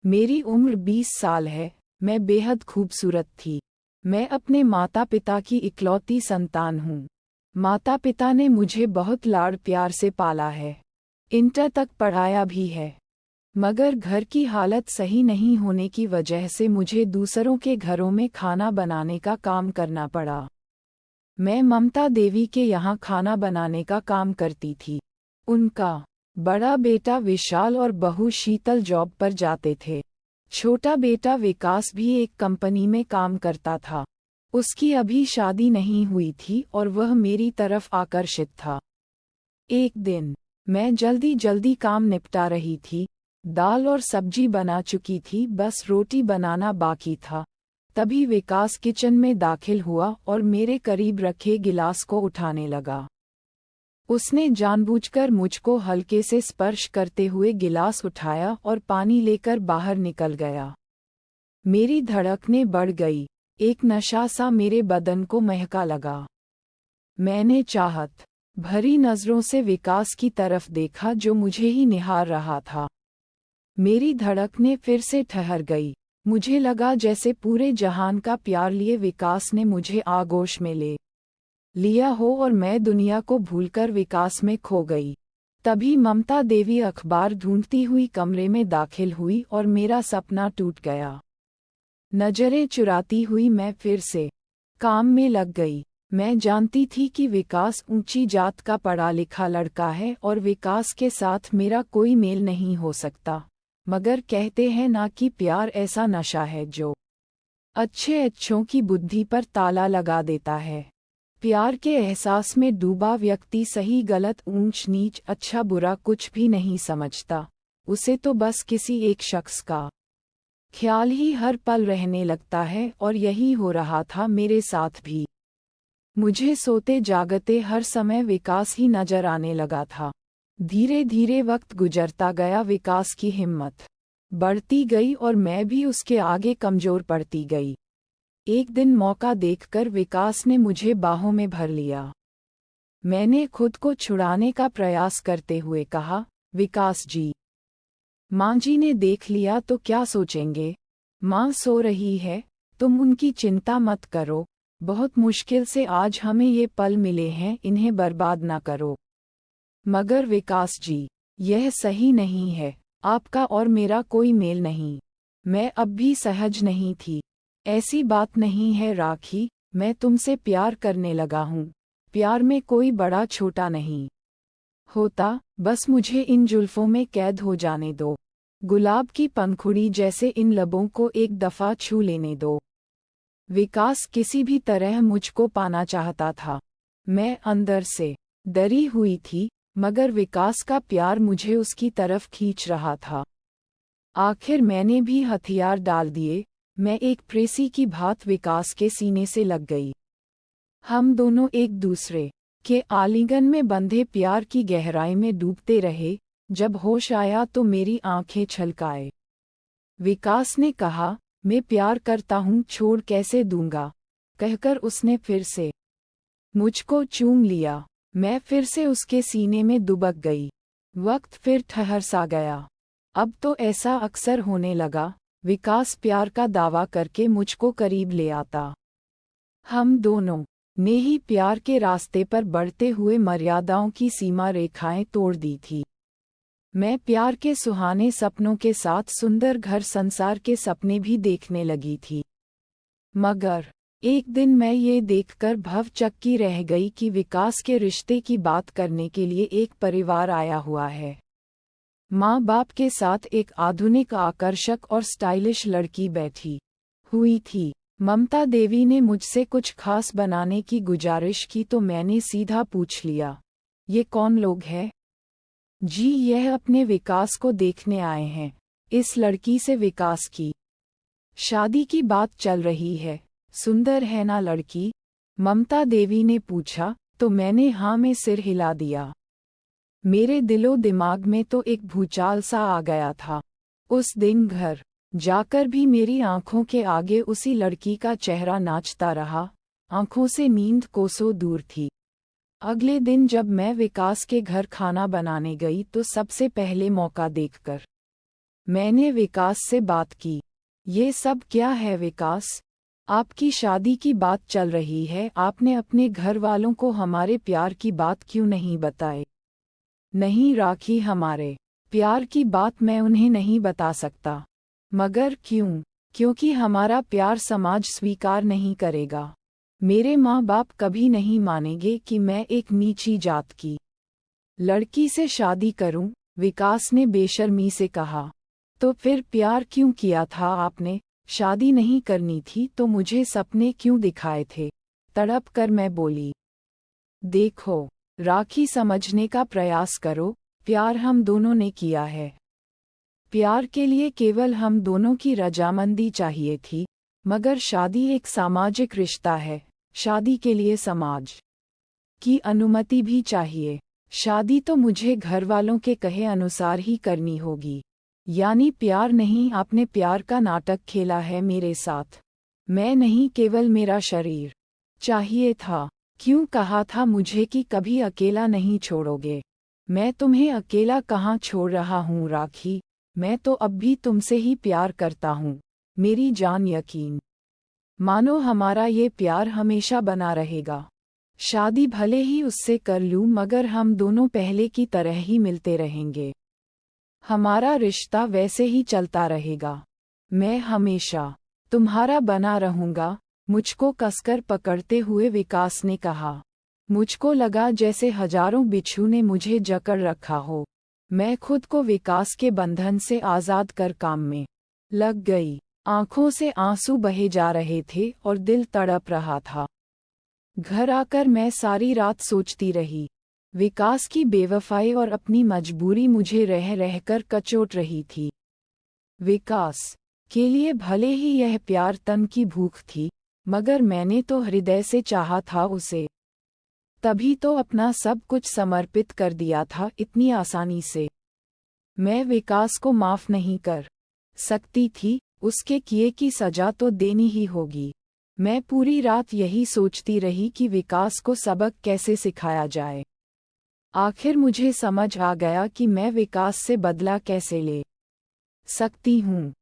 मेरी उम्र 20 साल है। मैं बेहद खूबसूरत थी। मैं अपने माता पिता की इकलौती संतान हूँ। माता पिता ने मुझे बहुत लाड़ प्यार से पाला है। इंटर तक पढ़ाया भी है। मगर घर की हालत सही नहीं होने की वजह से मुझे दूसरों के घरों में खाना बनाने का काम करना पड़ा। मैं ममता देवी के यहाँ खाना बनाने का काम करती थी। उनका बड़ा बेटा विशाल और बहू शीतल जॉब पर जाते थे। छोटा बेटा विकास भी एक कंपनी में काम करता था। उसकी अभी शादी नहीं हुई थी और वह मेरी तरफ आकर्षित था। एक दिन मैं जल्दी जल्दी काम निपटा रही थी। दाल और सब्जी बना चुकी थी, बस रोटी बनाना बाकी था। तभी विकास किचन में दाखिल हुआ और मेरे करीब रखे गिलास को उठाने लगा। उसने जानबूझकर मुझको हल्के से स्पर्श करते हुए गिलास उठाया और पानी लेकर बाहर निकल गया। मेरी धड़कनें बढ़ गई। एक नशा सा मेरे बदन को महका लगा। मैंने चाहत भरी नजरों से विकास की तरफ देखा जो मुझे ही निहार रहा था। मेरी धड़कनें फिर से ठहर गई। मुझे लगा जैसे पूरे जहान का प्यार लिए विकास ने मुझे आगोश में ले लिया हो और मैं दुनिया को भूलकर विकास में खो गई। तभी ममता देवी अखबार ढूंढती हुई कमरे में दाखिल हुई और मेरा सपना टूट गया। नजरें चुराती हुई मैं फिर से काम में लग गई। मैं जानती थी कि विकास ऊंची जात का पढ़ा लिखा लड़का है और विकास के साथ मेरा कोई मेल नहीं हो सकता। मगर कहते हैं ना कि प्यार ऐसा नशा है जो अच्छों की बुद्धि पर ताला लगा देता है। प्यार के एहसास में डूबा व्यक्ति सही गलत ऊंच नीच अच्छा बुरा कुछ भी नहीं समझता। उसे तो बस किसी एक शख्स का ख्याल ही हर पल रहने लगता है और यही हो रहा था मेरे साथ भी। मुझे सोते जागते हर समय विकास ही नजर आने लगा था। धीरे धीरे वक्त गुजरता गया, विकास की हिम्मत बढ़ती गई और मैं भी उसके आगे कमजोर पड़ती गई। एक दिन मौका देखकर विकास ने मुझे बाहों में भर लिया। मैंने खुद को छुड़ाने का प्रयास करते हुए कहा, विकास जी, माँ जी ने देख लिया तो क्या सोचेंगे? माँ सो रही है, तुम उनकी चिंता मत करो। बहुत मुश्किल से आज हमें ये पल मिले हैं, इन्हें बर्बाद ना करो। मगर विकास जी, यह सही नहीं है। आपका और मेरा कोई मेल नहीं। मैं अब भी सहज नहीं थी। ऐसी बात नहीं है राखी, मैं तुमसे प्यार करने लगा हूँ। प्यार में कोई बड़ा छोटा नहीं होता, बस मुझे इन जुल्फों में कैद हो जाने दो। गुलाब की पंखुड़ी जैसे इन लबों को एक दफा छू लेने दो। विकास किसी भी तरह मुझको पाना चाहता था। मैं अंदर से डरी हुई थी, मगर विकास का प्यार मुझे उसकी तरफ खींच रहा था। आखिर मैंने भी हथियार डाल दिए। मैं एक प्रेसी की भांति विकास के सीने से लग गई। हम दोनों एक दूसरे के आलिंगन में बंधे प्यार की गहराई में डूबते रहे। जब होश आया तो मेरी आंखें छलकाए। विकास ने कहा, मैं प्यार करता हूँ, छोड़ कैसे दूंगा, कहकर उसने फिर से मुझको चूम लिया। मैं फिर से उसके सीने में दुबक गई। वक्त फिर ठहर सा गया। अब तो ऐसा अक्सर होने लगा, विकास प्यार का दावा करके मुझको करीब ले आता। हम दोनों ने ही प्यार के रास्ते पर बढ़ते हुए मर्यादाओं की सीमा रेखाएं तोड़ दी थी। मैं प्यार के सुहाने सपनों के साथ सुंदर घर संसार के सपने भी देखने लगी थी। मगर एक दिन मैं ये देखकर भवचक्की रह गई कि विकास के रिश्ते की बात करने के लिए एक परिवार आया हुआ है। माँ बाप के साथ एक आधुनिक, आकर्षक और स्टाइलिश लड़की बैठी हुई थी। ममता देवी ने मुझसे कुछ खास बनाने की गुजारिश की तो मैंने सीधा पूछ लिया, ये कौन लोग हैं? जी, यह अपने विकास को देखने आए हैं। इस लड़की से विकास की शादी की बात चल रही है। सुंदर है ना लड़की? ममता देवी ने पूछा तो मैंने हाँ में सिर हिला दिया। मेरे दिलो दिमाग में तो एक भूचाल सा आ गया था। उस दिन घर जाकर भी मेरी आंखों के आगे उसी लड़की का चेहरा नाचता रहा। आंखों से नींद कोसों दूर थी। अगले दिन जब मैं विकास के घर खाना बनाने गई तो सबसे पहले मौका देखकर मैंने विकास से बात की। ये सब क्या है विकास? आपकी शादी की बात चल रही है, आपने अपने घर वालों को हमारे प्यार की बात क्यों नहीं बताई? नहीं राखी, हमारे प्यार की बात मैं उन्हें नहीं बता सकता। मगर क्यों? क्योंकि हमारा प्यार समाज स्वीकार नहीं करेगा। मेरे माँ बाप कभी नहीं मानेंगे कि मैं एक नीची जात की लड़की से शादी करूं, विकास ने बेशर्मी से कहा। तो फिर प्यार क्यों किया था आपने? शादी नहीं करनी थी तो मुझे सपने क्यों दिखाए थे? तड़प कर मैं बोली। देखो राखी, समझने का प्रयास करो, प्यार हम दोनों ने किया है। प्यार के लिए केवल हम दोनों की रजामंदी चाहिए थी, मगर शादी एक सामाजिक रिश्ता है, शादी के लिए समाज की अनुमति भी चाहिए। शादी तो मुझे घर वालों के कहे अनुसार ही करनी होगी। यानी प्यार नहीं, आपने प्यार का नाटक खेला है मेरे साथ। मैं नहीं, केवल मेरा शरीर चाहिए था। क्यों कहा था मुझे कि कभी अकेला नहीं छोड़ोगे? मैं तुम्हें अकेला कहाँ छोड़ रहा हूँ राखी, मैं तो अब भी तुमसे ही प्यार करता हूँ मेरी जान। यकीन मानो हमारा ये प्यार हमेशा बना रहेगा। शादी भले ही उससे कर लूँ, मगर हम दोनों पहले की तरह ही मिलते रहेंगे। हमारा रिश्ता वैसे ही चलता रहेगा। मैं हमेशा तुम्हारा बना रहूंगा, मुझको कसकर पकड़ते हुए विकास ने कहा। मुझको लगा जैसे हजारों बिच्छू ने मुझे जकड़ रखा हो। मैं खुद को विकास के बंधन से आजाद कर काम में लग गई। आंखों से आंसू बहे जा रहे थे और दिल तड़प रहा था। घर आकर मैं सारी रात सोचती रही। विकास की बेवफाई और अपनी मजबूरी मुझे रह रहकर कचोट रही थी। विकास के लिए भले ही यह प्यार तन की भूख थी, मगर मैंने तो हृदय से चाहा था उसे। तभी तो अपना सब कुछ समर्पित कर दिया था इतनी आसानी से। मैं विकास को माफ नहीं कर सकती थी, उसके किए की सजा तो देनी ही होगी। मैं पूरी रात यही सोचती रही कि विकास को सबक कैसे सिखाया जाए। आखिर मुझे समझ आ गया कि मैं विकास से बदला कैसे ले सकती हूँ।